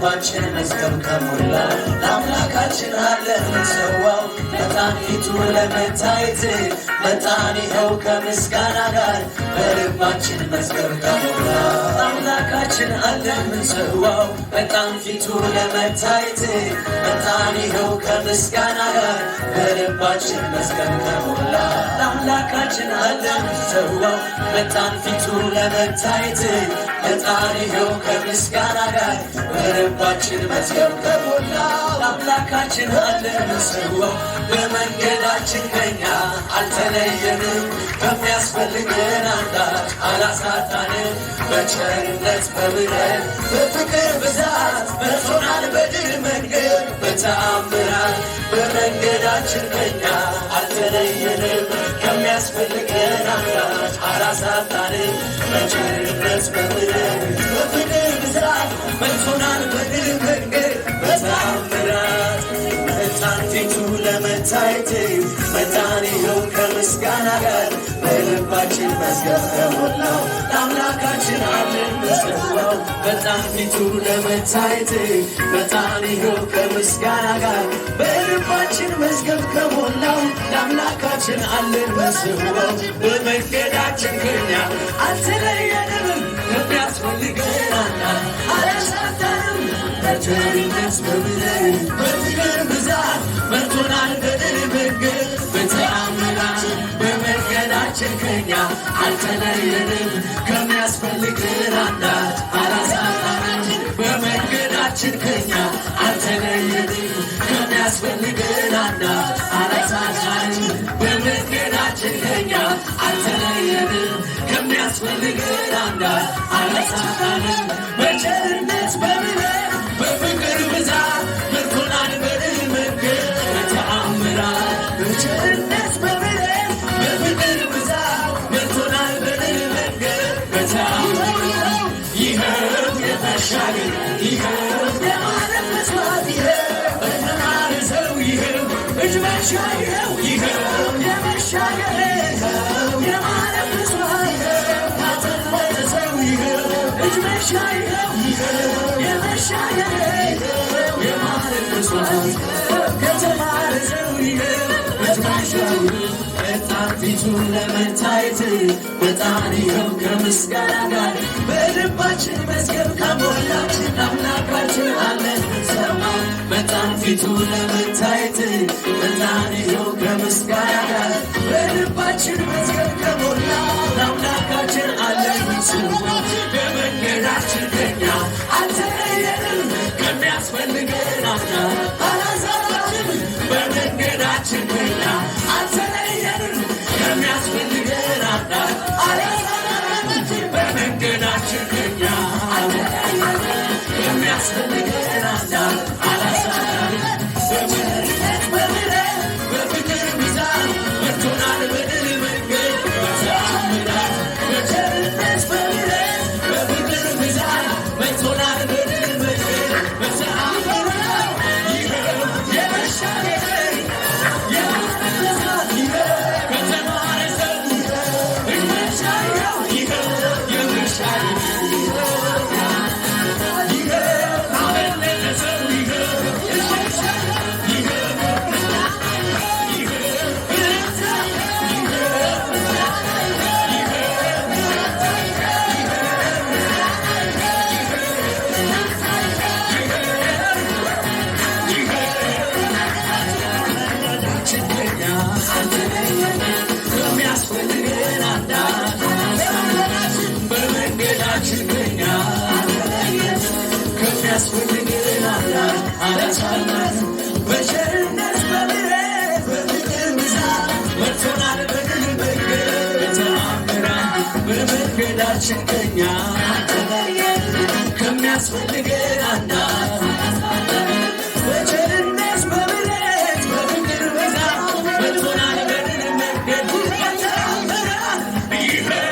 በልባችን መዝገብ ከሞላ ለአምላካችን አለን ምንሰዋው መጣን ፊቱ ለመታየት መጣን ይኸው ከምስጋና ጋር በልባችን መዝገብ ከሞላ ለአምላካችን አለን ምንሰዋው መጣን ፊቱ ለመታየት መጣን ይኸው ከምስጋና ጋር በልባችን መዝገብ ከሞላ ለአምላካችን አለን ምንሰዋው መጣን ፊቱ ለመታየት መጣን ይኸው ከምስጋና ጋር በልባችን መዝገብ ከሞላ ለአምላካችን አለን ምንሰዋው በመንገዳችን ከኛ አልተለየንም በሚያስፈልገን አንዳች አላሳጣንም በቸርነት በምሕረት በፍቅር ብዛት መርቶናል በድል መንገድ በተአምራት በመንገዳችን ከኛ አልተለየንም ከሚያስፈልገን አንዳች አላሳጣንም በቸርነት በምሕረት በፍቅር ብዛት መርቶናል በድል መንገድ በተአምራት መጣን ፊቱ ለመታየት መጣን ይኸው ከምስጋና ጋር በልባችን መዝገብ ከሞላው ለአምላካችን አለን ምንሰዋው መጣን ፊቱ ለመታየት መጣን ይኸው ከምስጋና ጋር በልባችን መዝገብ ከሞላው ለአምላካችን አለን ምንሰዋው በመንገዳችን ከኛ አልተለየንም ከሚያስፈልገን አላሳጣንም በቸርነት በምሕረት በፍቅር ብዛት መርቶናል በድል መንገድ በተአምራት በመንገዳችን ከኛ አልተለየንም ከሚያስፈልገን አንዳች አላሳጣንም በመንገዳችን ከኛ አልተለየንም ከሚያስፈልገን አንዳች አላሳጣንም በመንገዳችን ከኛ አልተለየንም ከሚያስፈልገን አንዳች አላሳጣንም በቸርነት በምሕረት በፍቅር ብዛት መርቶናል በድል መንገድ በተአምራት በቸርነት በምሕረት በፍቅር ብዛት መርቶናል በድል መንገድ በተአምራት ይኸው የመሻገር ይኸው የማለፍ መስዋዕት ይኸው በተማረ ሰው ይኸው እጅ መንሻ ይኸው የመሻገር ይኸው የማለፍ መስዋዕት ይኸው ያተረፈ ሰው ይኸው እጅ መንሻ ይኸው የመሻገር የማለፍ መስዋዕት ከተማረ ሰው ይኸው እጅ መንሻ መጣን ፊቱ ለመታየት መጣን ይኸው ከምስጋና ጋር በልባችን መዝገብ ከሞላችን ለአምላካችን አለን ምንሰዋው መጣን ፊቱ ለመታየት መጣን ይኸው ከምስጋና ጋር በልባችን መዝገብ ከሞላ ለአምላካችን አለን ምንሰዋው በመንገዳችን ከኛ አልተለየንም ከሚያስፈልገን አላሳጣንም በመንገዳችን ከኛ አልተለየንም ከሚያስፈልገን አላሳጣንም በመንገዳችን ከኛ አልተለየንም ከሚያስፈልገን አላሳጣንም በቸርነት በምሕረት በፍቅር ብዛት መርቶናል በድል መንገድ በተአምራት በቸርነት በምሕረት በፍቅር ብዛት መርቶናል በድል መንገድ በተአምራት ይኸው የመሻገር የማለፍ መስዋዕት ይኸው ከተማረ ሰው እጅ መንሻ ይኸው የመሻገር በቸርነት በምሕረት በፍቅር ብዛት መርቶናል በድል መንገድ በተአምራት በመንገዳችን ከኛ አልተለየንም ከሚያስፈልገን አንዳች በቸርነት በምሕረት በፍቅር ብዛት መርቶናል በድል መንገድ በተአምራት ይኸው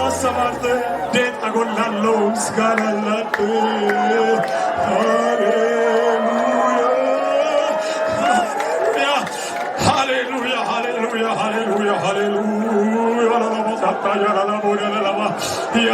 አሰማርተ ዴት አጎላለው ምስጋና ላጥ ሃሌሉያ ሃሌሉያ ሃሌሉያ ሃሌሉያ ሃሌሉያ